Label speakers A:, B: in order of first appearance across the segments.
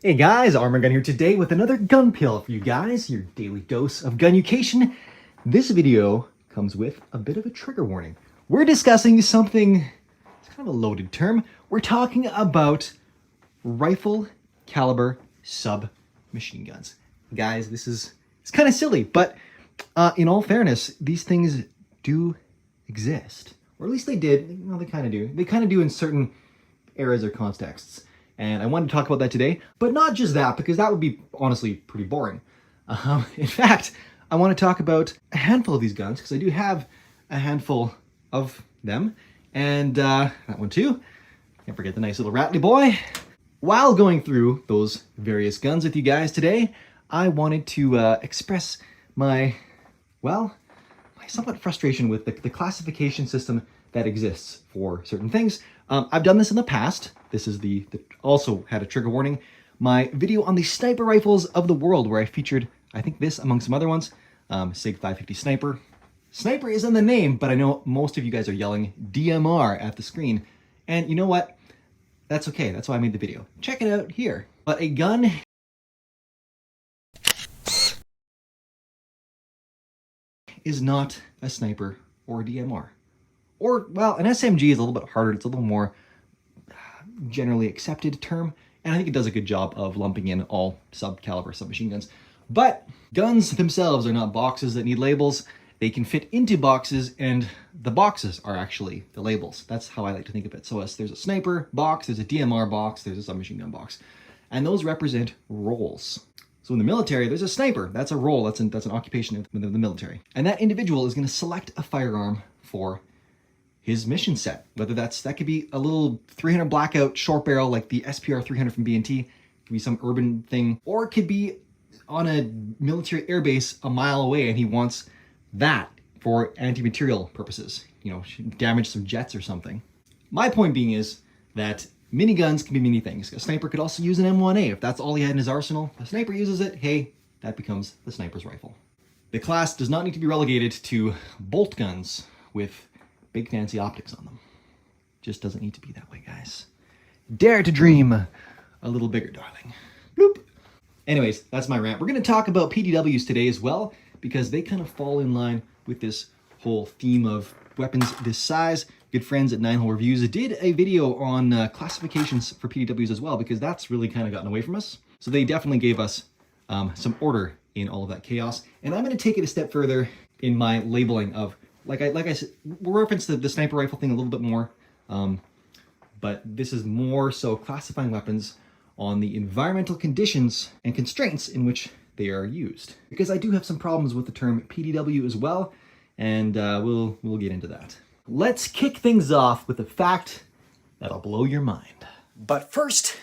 A: Hey guys, Armor Gun here today with another gun pill for you guys, your daily dose of gun education. This video comes with a bit of a trigger warning. We're discussing something, it's kind of a loaded term. We're talking about rifle caliber submachine guns. Guys, it's kind of silly, but in all fairness, these things do exist. Or at least they did. Well, they kind of do. They kind of do in certain eras or contexts. And I wanted to talk about that today, but not just that, because that would be honestly pretty boring. In fact, I want to talk about a handful of these guns, because I do have a handful of them. And that one too. Can't forget the nice little Rattly boy. While going through those various guns with you guys today, I wanted to express my somewhat frustration with the classification system that exists for certain things. I've done this in the past. This is also had a trigger warning. My video on the sniper rifles of the world, where I featured, I think this among some other ones, SIG 550 Sniper. Sniper is in the name, but I know most of you guys are yelling DMR at the screen. And you know what? That's okay. That's why I made the video. Check it out here. But a gun is not a sniper or a DMR. Or, well, an SMG is a little bit harder. It's a little more generally accepted term, and I think it does a good job of lumping in all sub-caliber submachine guns. But guns themselves are not boxes that need labels. They can fit into boxes, and the boxes are actually the labels. That's how I like to think of it. So there's a sniper box, there's a DMR box, there's a submachine gun box, and those represent roles. So in the military, there's a sniper. That's a role. That's an occupation within the military. And that individual is going to select a firearm for his mission set. Whether that could be a little 300 blackout short barrel like the SPR 300 from B&T. It could be some urban thing. Or it could be on a military airbase a mile away and he wants that for anti-material purposes. You know, damage some jets or something. My point being is that miniguns can be many things. A sniper could also use an M1A. If that's all he had in his arsenal, a sniper uses it, hey, that becomes the sniper's rifle. The class does not need to be relegated to bolt guns with big fancy optics on them. Just doesn't need to be that way, guys. Dare to dream a little bigger, darling. Bloop. Anyways, that's my rant. We're going to talk about PDWs today as well, because they kind of fall in line with this whole theme of weapons this size. Good friends at 9 Hole Reviews did a video on classifications for PDWs as well, because that's really kind of gotten away from us. So they definitely gave us some order in all of that chaos. And I'm going to take it a step further in my labeling of, like I said, we'll reference the sniper rifle thing a little bit more, but this is more so classifying weapons on the environmental conditions and constraints in which they are used. Because I do have some problems with the term PDW as well, and we'll get into that. Let's kick things off with a fact that'll blow your mind. But first,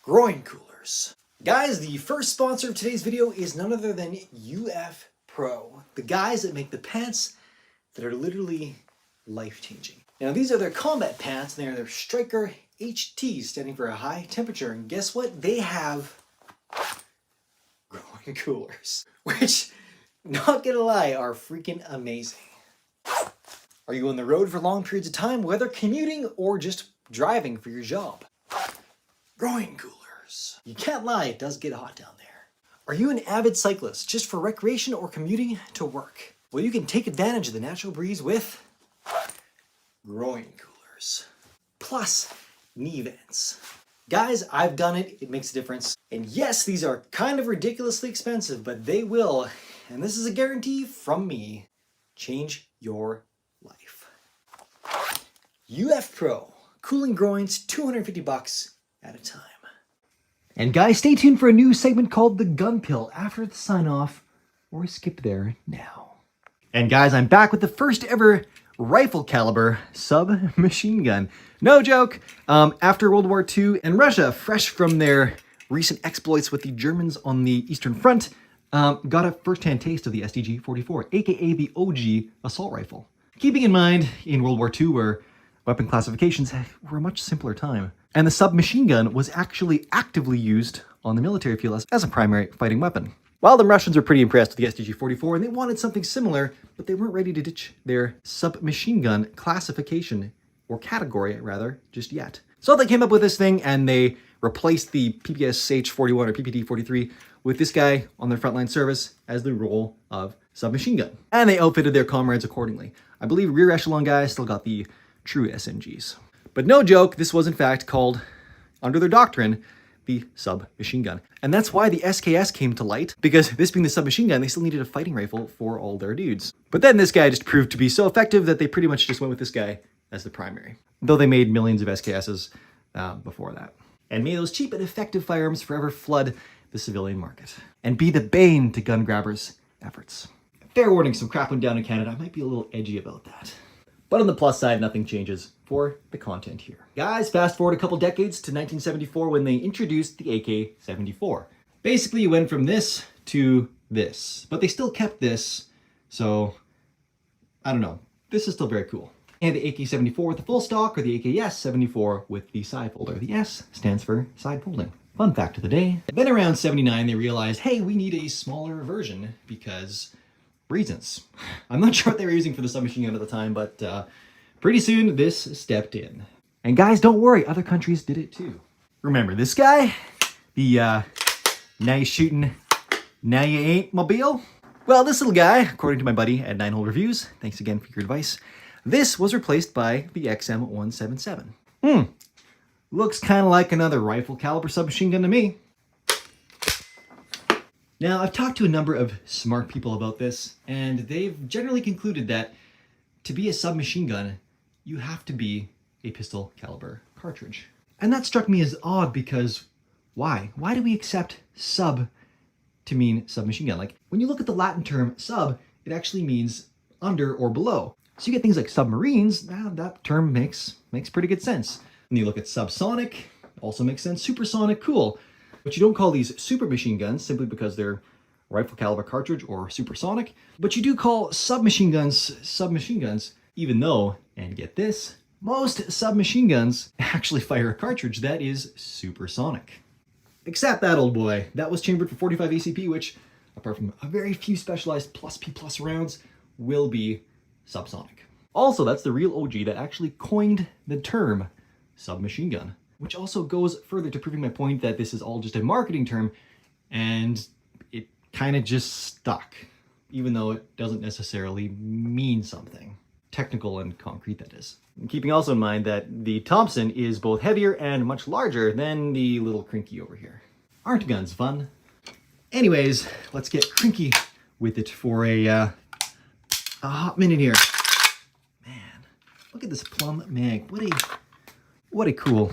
A: groin coolers. Guys, the first sponsor of today's video is none other than UF Pro, the guys that make the pants that are literally life-changing. Now, these are their combat pants. They are their Striker HT, standing for a high temperature. And guess what? They have groin coolers, which, not gonna lie, are freaking amazing. Are you on the road for long periods of time, whether commuting or just driving for your job? Groin coolers. You can't lie, it does get hot down there. Are you an avid cyclist just for recreation or commuting to work? Well, you can take advantage of the natural breeze with groin coolers. Plus, knee vents. Guys, I've done it. It makes a difference. And yes, these are kind of ridiculously expensive, but they will, and this is a guarantee from me, change your life. UF Pro, cooling groins, $250 at a time. And guys, stay tuned for a new segment called The Gun Pill after the sign off, or skip there now. And guys, I'm back with the first ever rifle caliber submachine gun. No joke, after World War II and Russia, fresh from their recent exploits with the Germans on the Eastern Front, got a first-hand taste of the STG-44, aka the OG assault rifle. Keeping in mind, in World War II, where weapon classifications were a much simpler time, and the submachine gun was actually actively used on the military field as a primary fighting weapon. While the Russians were pretty impressed with the STG-44 and they wanted something similar, but they weren't ready to ditch their submachine gun classification, or category rather, just yet. So they came up with this thing and they replaced the PPSH-41 or PPD-43 with this guy on their frontline service as the role of submachine gun. And they outfitted their comrades accordingly. I believe rear echelon guys still got the true SMGs. But no joke, this was in fact called, under their doctrine, the submachine gun. And that's why the SKS came to light, because this being the submachine gun, they still needed a fighting rifle for all their dudes. But then this guy just proved to be so effective that they pretty much just went with this guy as the primary. Though they made millions of SKSs before that. And may those cheap and effective firearms forever flood the civilian market and be the bane to gun grabbers' efforts. Fair warning, some crap went down in Canada. I might be a little edgy about that. But on the plus side, nothing changes for the content here. Guys, fast forward a couple decades to 1974 when they introduced the AK-74. Basically, you went from this to this, but they still kept this, so I don't know. This is still very cool. And the AK-74 with the full stock, or the AKS-74 with the side folder. The S stands for side folding. Fun fact of the day. Then around 79, they realized, hey, we need a smaller version because reasons. I'm not sure what they were using for the submachine gun at the time, but pretty soon this stepped in. And guys, don't worry, other countries did it too. Remember this guy? The now you shooting, now you ain't mobile? Well, this little guy, according to my buddy at 9 Hole Reviews, thanks again for your advice, this was replaced by the XM177. Looks kind of like another rifle caliber submachine gun to me. Now, I've talked to a number of smart people about this, and they've generally concluded that to be a submachine gun, you have to be a pistol caliber cartridge. And that struck me as odd because why? Why do we accept sub to mean submachine gun? Like, when you look at the Latin term sub, it actually means under or below. So you get things like submarines, that term makes pretty good sense. When you look at subsonic, also makes sense. Supersonic, cool. But you don't call these super machine guns simply because they're rifle caliber cartridge or supersonic. But you do call submachine guns, even though, and get this, most submachine guns actually fire a cartridge that is supersonic. Except that old boy. That was chambered for 45 ACP, which, apart from a very few specialized plus P plus rounds, will be subsonic. Also, that's the real OG that actually coined the term submachine gun. Which also goes further to proving my point that this is all just a marketing term and it kind of just stuck, even though it doesn't necessarily mean something. Technical and concrete, that is. And keeping also in mind that the Thompson is both heavier and much larger than the little Crinky over here. Aren't guns fun? Anyways, let's get crinky with it for a hot minute here. Man, look at this plum mag. What a cool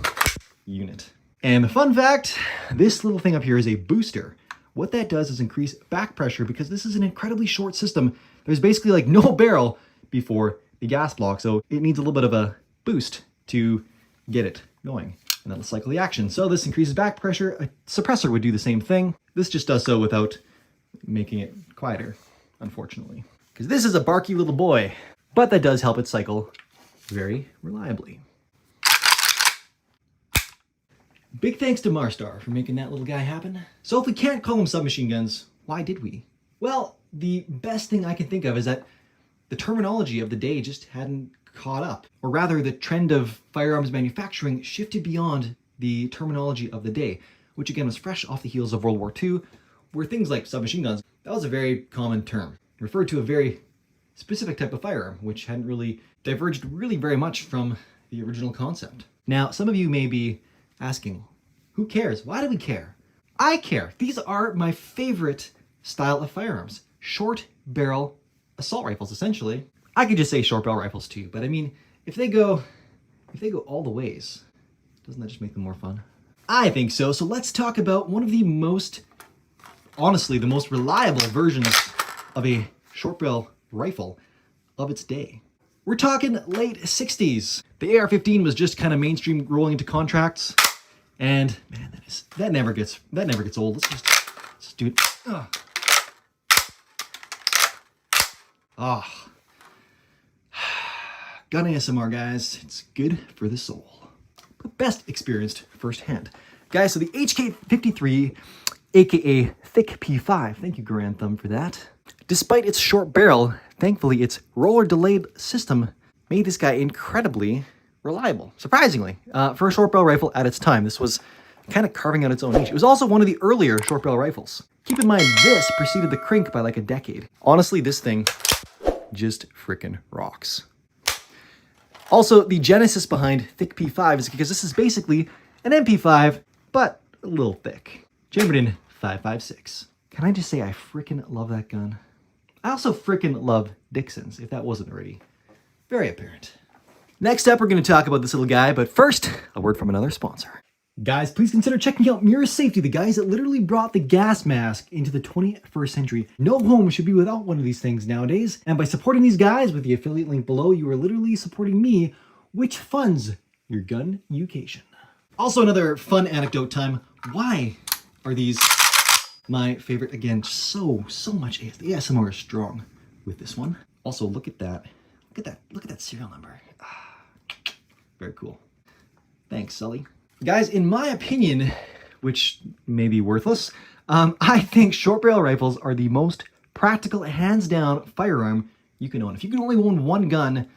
A: unit. And the fun fact, this little thing up here is a booster. What that does is increase back pressure because this is an incredibly short system. There's basically like no barrel before the gas block, so it needs a little bit of a boost to get it going. And that'll cycle the action. So this increases back pressure. A suppressor would do the same thing. This just does so without making it quieter, unfortunately. Because this is a barky little boy, but that does help it cycle very reliably. Big thanks to Marstar for making that little guy happen. So if we can't call them submachine guns, why did we? Well, the best thing I can think of is that the terminology of the day just hadn't caught up. Or rather, the trend of firearms manufacturing shifted beyond the terminology of the day, which again was fresh off the heels of World War II, where things like submachine guns, that was a very common term. It referred to a very specific type of firearm, which hadn't really diverged really very much from the original concept. Now, some of you may be asking, who cares? Why do we care? I care. These are my favorite style of firearms. Short barrel assault rifles, essentially. I could just say short barrel rifles too, but I mean, if they go all the ways, doesn't that just make them more fun? I think so. So let's talk about one of the most, honestly, the most reliable versions of a short barrel rifle of its day. We're talking late 60s. The AR-15 was just kind of mainstream rolling into contracts. And man, that never gets old. Let's just do it. Gun ASMR, guys. It's good for the soul. But best experienced firsthand. Guys, so the HK-53, aka Thick P5, thank you Grand Thumb for that. Despite its short barrel, thankfully its roller delayed system made this guy incredibly reliable, surprisingly, for a short barrel rifle at its time. This was kind of carving out its own niche. It was also one of the earlier short barrel rifles. Keep in mind, this preceded the Krink by like a decade. Honestly, this thing just frickin' rocks. Also, the genesis behind thick P5 is because this is basically an MP5, but a little thick. Chambered in 5.56. Can I just say I frickin' love that gun? I also frickin' love Dixon's, if that wasn't already very apparent. Next up, we're going to talk about this little guy, but first, a word from another sponsor. Guys, please consider checking out Mirror Safety, the guys that literally brought the gas mask into the 21st century. No home should be without one of these things nowadays. And by supporting these guys with the affiliate link below, you are literally supporting me, which funds your gun education. Also, another fun anecdote time. Why are these my favorite? Again, so much AS. The ASMR is strong with this one. Also, look at that. Look at that serial number. Very cool. Thanks, Sully. Guys, in my opinion, which may be worthless, I think short barrel rifles are the most practical, hands down firearm you can own. If you can only own one gun,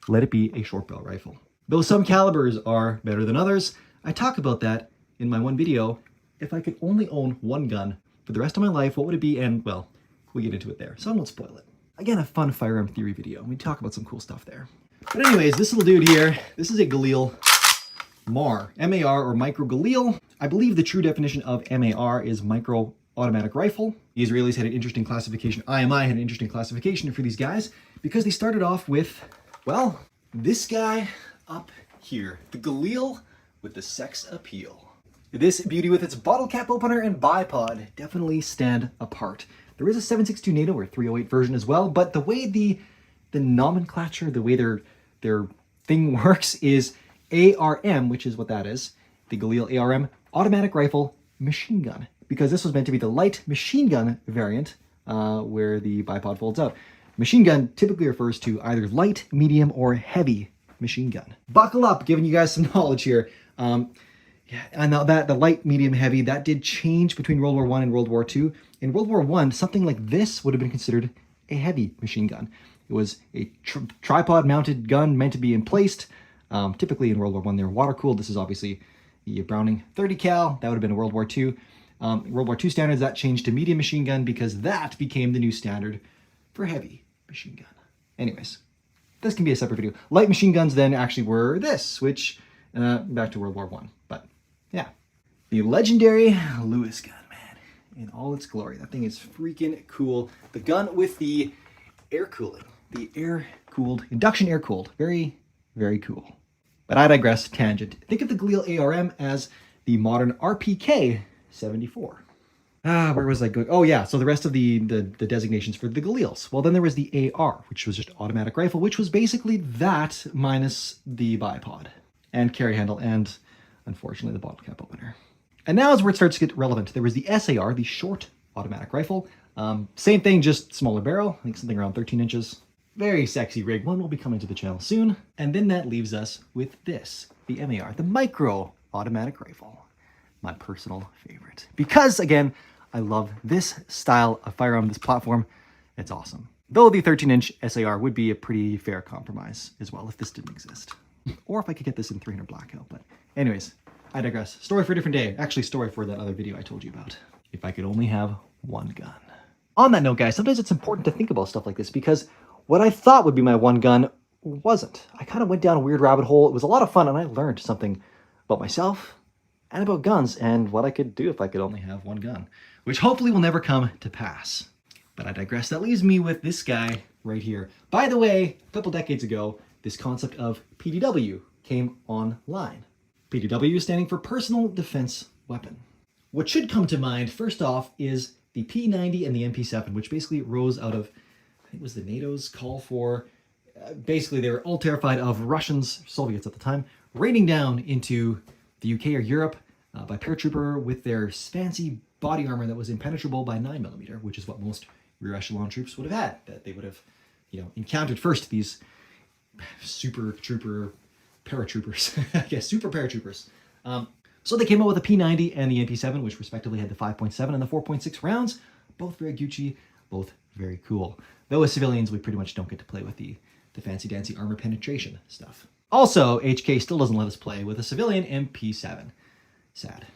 A: let it be a short barrel rifle. Though some calibers are better than others, I talk about that in my one video. If I could only own one gun for the rest of my life, what would it be? And well, we get into it there, so I won't spoil it. Again, a fun firearm theory video. We talk about some cool stuff there. But anyways, this little dude here, this is a Galil MAR, M-A-R or Micro Galil. I believe the true definition of MAR is micro automatic rifle. The Israelis had an interesting classification. IMI had an interesting classification for these guys because they started off with, well, this guy up here, the Galil with the sex appeal. This beauty with its bottle cap opener and bipod definitely stand apart. There is a 7.62 NATO or 308 version as well, but the way the nomenclature, the way their thing works is ARM, which is what that is, the Galil ARM, automatic rifle machine gun, because this was meant to be the light machine gun variant where the bipod folds out. Machine gun typically refers to either light, medium, or heavy machine gun. Buckle up, giving you guys some knowledge here. Yeah, and now that the light, medium, heavy, that did change between World War I and World War II. In World War I, something like this would have been considered a heavy machine gun. It was a tripod-mounted gun meant to be emplaced. Typically in World War I, they were water-cooled. This is obviously the Browning 30 cal. That would have been a World War II. World War II standards, that changed to medium machine gun because that became the new standard for heavy machine gun. Anyways, this can be a separate video. Light machine guns then actually were this, which, back to World War I. But yeah, the legendary Lewis gun, man, in all its glory. That thing is freaking cool. The gun with the air cooling, the air-cooled, induction air-cooled. Very, very cool. But I digress, tangent. Think of the Galil ARM as the modern RPK 74. Where was I going? Oh yeah, so the rest of the designations for the Galils. Well, then there was the AR, which was just automatic rifle, which was basically that minus the bipod and carry handle and, unfortunately, the bottle cap opener. And now is where it starts to get relevant. There was the SAR, the short automatic rifle. Same thing, just smaller barrel. I think something around 13 inches. Very sexy rig. One will be coming to the channel soon. And then that leaves us with this, the MAR, the micro automatic rifle. My personal favorite. Because, again, I love this style of firearm, this platform. It's awesome. Though the 13-inch SAR would be a pretty fair compromise as well if this didn't exist. Or if I could get this in 300 blackout. But anyways, I digress. Story for a different day. Actually, story for that other video I told you about. If I could only have one gun. On that note, guys, sometimes it's important to think about stuff like this because what I thought would be my one gun wasn't. I kind of went down a weird rabbit hole. It was a lot of fun, and I learned something about myself and about guns and what I could do if I could only have one gun, which hopefully will never come to pass. But I digress. That leaves me with this guy right here. By the way, a couple decades ago, this concept of PDW came online. PDW standing for Personal Defense Weapon. What should come to mind, first off, is the P90 and the MP7, which basically rose out of, I think it was the NATO's call for, basically they were all terrified of Russians, Soviets at the time, raining down into the UK or Europe by paratrooper with their fancy body armor that was impenetrable by 9mm, which is what most rear echelon troops would have had, that they would have, encountered first these super trooper paratroopers, I guess, super paratroopers. So they came out with the P90 and the MP7, which respectively had the 5.7 and the 4.6 rounds, both very Gucci, both very cool. Though as civilians, we pretty much don't get to play with the fancy-dancy armor penetration stuff. Also, HK still doesn't let us play with a civilian MP7. Sad.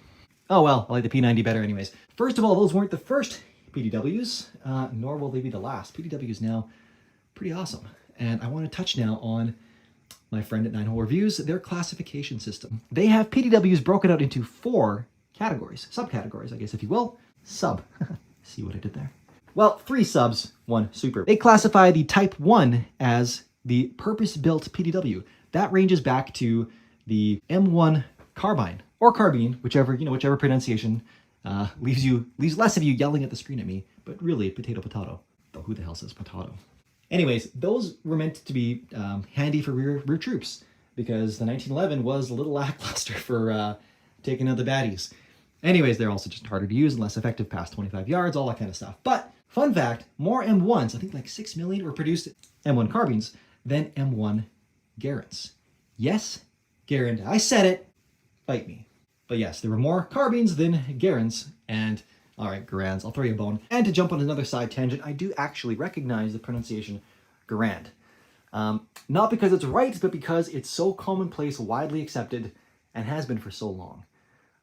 A: Oh well, I like the P90 better anyways. First of all, those weren't the first PDWs, nor will they be the last. PDWs now pretty awesome. And I want to touch now on my friend at 9-Hole Reviews, their classification system. They have PDWs broken out into 4 categories, subcategories, I guess, if you will. Sub. See what I did there? Well, 3 subs, 1 super. They classify the Type 1 as the purpose-built PDW. That ranges back to the M1 carbine, or carbine, whichever pronunciation leaves less of you yelling at the screen at me, but really potato. Though who the hell says potato? Anyways, those were meant to be handy for rear troops, because the 1911 was a little lackluster for taking out the baddies. Anyways, they're also just harder to use and less effective past 25 yards, all that kind of stuff. But fun fact, more M1s, I think like 6 million were produced M1 carbines than M1 Garands. Yes, Garand, I said it, fight me. But yes, there were more carbines than Garands, and all right, Garands, I'll throw you a bone. And to jump on another side tangent, I do actually recognize the pronunciation Garand. Not because it's right, but because it's so commonplace, widely accepted, and has been for so long.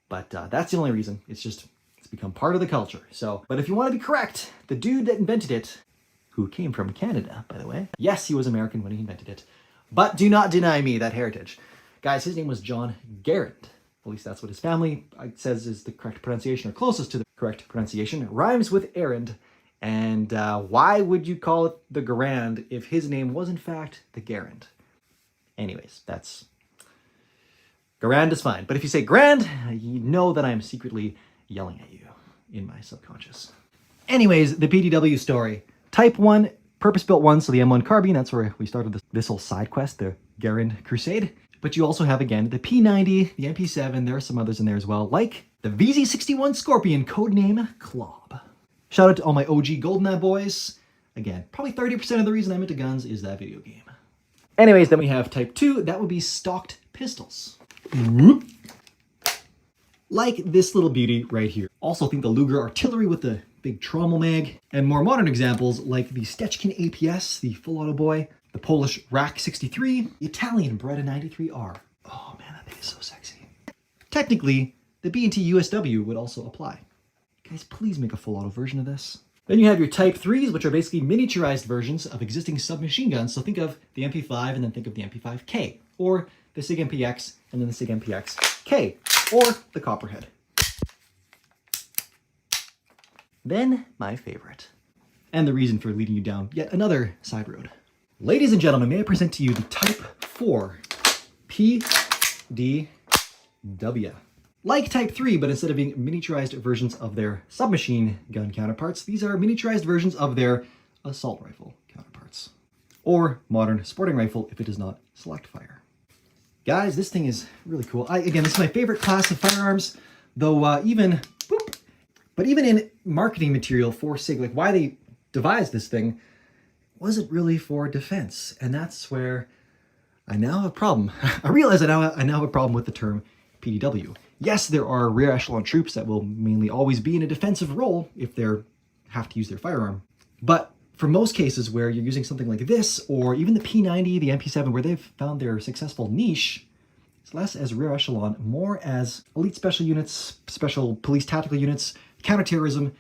A: But that's the only reason. It's become part of the culture. So, but if you want to be correct, the dude that invented it, who came from Canada, by the way. Yes, he was American when he invented it. But do not deny me that heritage. Guys, his name was John Garand. At least that's what his family says is the correct pronunciation, or closest to the correct pronunciation. It rhymes with errand. And why would you call it the Garand if his name was in fact the Garand? Anyways, Garand is fine. But if you say Grand, you know that I'm secretly yelling at you in my subconscious. Anyways, the PDW story. Type 1, purpose-built one, so the M1 carbine, that's where we started this whole side quest, the Garand Crusade. But you also have, again, the P90, the MP7, there are some others in there as well, like the VZ61 Scorpion, codename Clob. Shout out to all my OG GoldenEye boys. Again, probably 30% of the reason I'm into guns is that video game. Anyways, then we have Type 2, that would be stocked pistols. Like this little beauty right here. Also think the Luger artillery with the big trommel mag, and more modern examples like the Stechkin APS, the full auto boy, the Polish Rak 63, the Italian Beretta 93R. Oh man, that thing is so sexy. Technically, the B&T USW would also apply. Guys, please make a full auto version of this. Then you have your Type 3s, which are basically miniaturized versions of existing submachine guns. So think of the MP5 and then think of the MP5K, or the SIG MPX and then the SIG MPX-K, or the Copperhead. Then my favorite, and the reason for leading you down yet another side road. Ladies and gentlemen, may I present to you the Type 4 PDW. Like Type 3, but instead of being miniaturized versions of their submachine gun counterparts, these are miniaturized versions of their assault rifle counterparts. Or modern sporting rifle if it does not select fire. Guys, this thing is really cool. Again, this is my favorite class of firearms, though even in marketing material for SIG, like why they devised this thing, wasn't really for defense. And that's where I now have a problem. I realize I now have a problem with the term PDW. Yes, there are rear echelon troops that will mainly always be in a defensive role if they have to use their firearm. But for most cases where you're using something like this, or even the P90, the MP7, where they've found their successful niche, it's less as rear echelon, more as elite special units, special police tactical units, counterterrorism.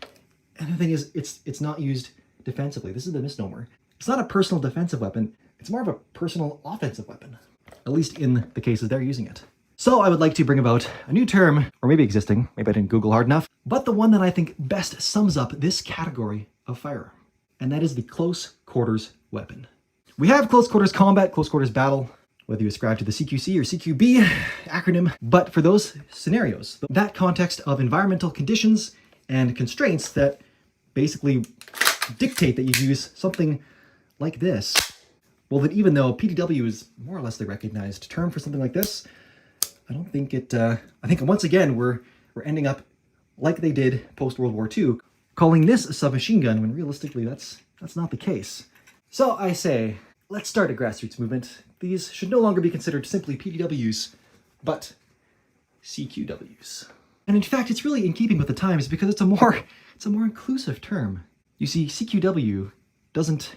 A: And the thing is, it's not used defensively. This is the misnomer. It's not a personal defensive weapon. It's more of a personal offensive weapon, at least in the cases they're using it. So I would like to bring about a new term, or maybe existing, maybe I didn't Google hard enough, but the one that I think best sums up this category of firearm, and that is the close quarters weapon. We have close quarters combat, close quarters battle, whether you ascribe to the CQC or CQB acronym, but for those scenarios, that context of environmental conditions and constraints that basically dictate that you use something like this, well then even though PDW is more or less the recognized term for something like this, I don't think I think once again we're ending up like they did post-World War II, calling this a submachine gun when realistically that's not the case. So I say, let's start a grassroots movement. These should no longer be considered simply PDWs, but CQWs. And in fact, it's really in keeping with the times because it's a more inclusive term. You see, CQW doesn't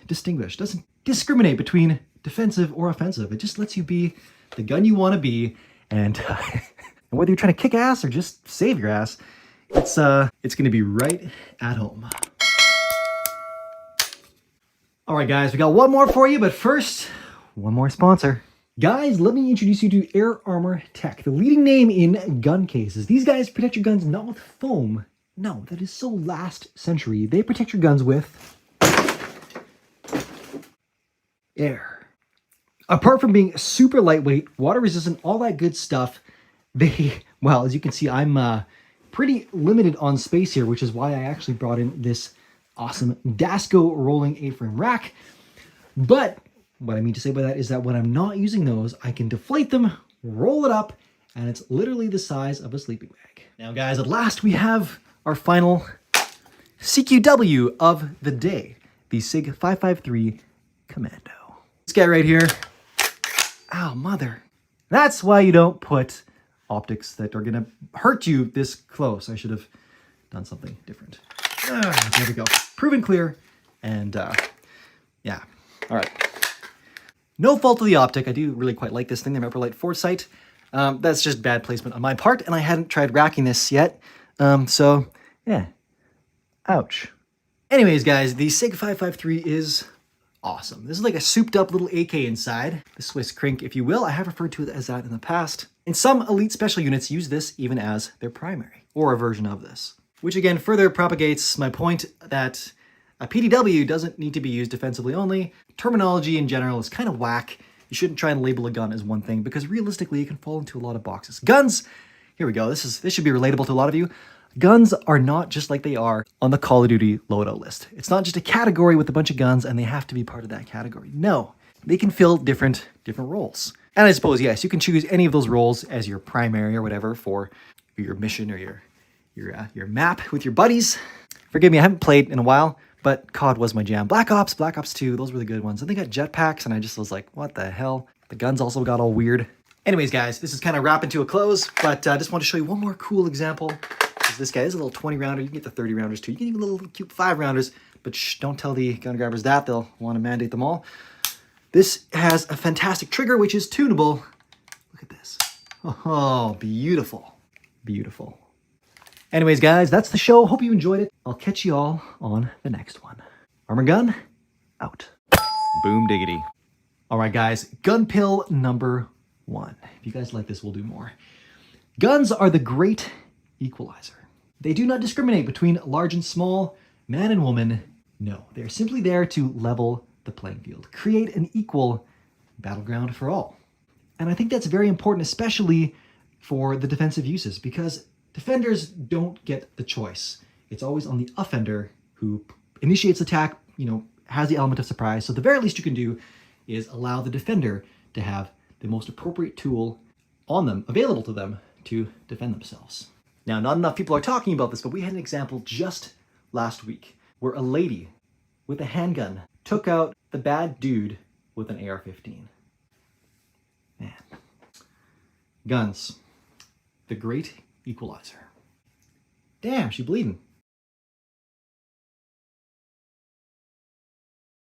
A: discriminate between defensive or offensive. It just lets you be the gun you want to be. And And whether you're trying to kick ass or just save your ass, it's gonna be right at home. All right, guys, we got one more for you, but first, one more sponsor. Guys, let me introduce you to Air Armor Tech, the leading name in gun cases. These guys protect your guns not with foam. No, that is so last century. They protect your guns with air. Apart from being super lightweight, water resistant, all that good stuff, well, as you can see, I'm pretty limited on space here, which is why I actually brought in this awesome Dasco rolling A-frame rack. But what I mean to say by that is that when I'm not using those, I can deflate them, roll it up, and it's literally the size of a sleeping bag. Now, guys, at last we have our final CQW of the day, the SIG 553 Commando. This guy right here, ow, mother. That's why you don't put optics that are gonna hurt you this close. I should have done something different. There we go. Proven clear, and yeah, all right. No fault of the optic. I do really quite like this thing, the Mepperlight Foresight. That's just bad placement on my part, and I hadn't tried racking this yet. So, yeah. Ouch. Anyways, guys, the SIG 553 is awesome. This is like a souped up little AK inside. The Swiss Krink, if you will. I have referred to it as that in the past. And some elite special units use this even as their primary, or a version of this. Which again further propagates my point that a PDW doesn't need to be used defensively only. Terminology in general is kind of whack. You shouldn't try and label a gun as one thing because realistically it can fall into a lot of boxes. Guns, here we go. This should be relatable to a lot of you. Guns are not just like they are on the Call of Duty loadout list. It's not just a category with a bunch of guns and they have to be part of that category. No, they can fill different roles. And I suppose, yes, you can choose any of those roles as your primary or whatever for your mission or your map with your buddies. Forgive me, I haven't played in a while, but COD was my jam. Black Ops 2, those were the good ones. And they got jetpacks, and I just was like, what the hell? The guns also got all weird. Anyways, guys, this is kind of wrapping to a close, but I just want to show you one more cool example. This guy is a little 20-rounder. You can get the 30-rounders too. You can even little cute 5-rounders, but shh, don't tell the gun grabbers that. They'll want to mandate them all. This has a fantastic trigger, which is tunable. Look at this. Oh, beautiful. Beautiful. Anyways, guys, that's the show. Hope you enjoyed it. I'll catch you all on the next one. Armor Gun, out. Boom diggity. All right, guys, gun pill number 1. If you guys like this, we'll do more. Guns are the great equalizer. They do not discriminate between large and small, man and woman. No, they're simply there to level the playing field, create an equal battleground for all. And I think that's very important, especially for the defensive uses, because defenders don't get the choice. It's always on the offender who initiates attack, has the element of surprise. So the very least you can do is allow the defender to have the most appropriate tool on them, available to them, to defend themselves. Now, not enough people are talking about this, but we had an example just last week where a lady with a handgun took out the bad dude with an AR-15. Man. Guns. The great equalizer. Damn, she bleeding.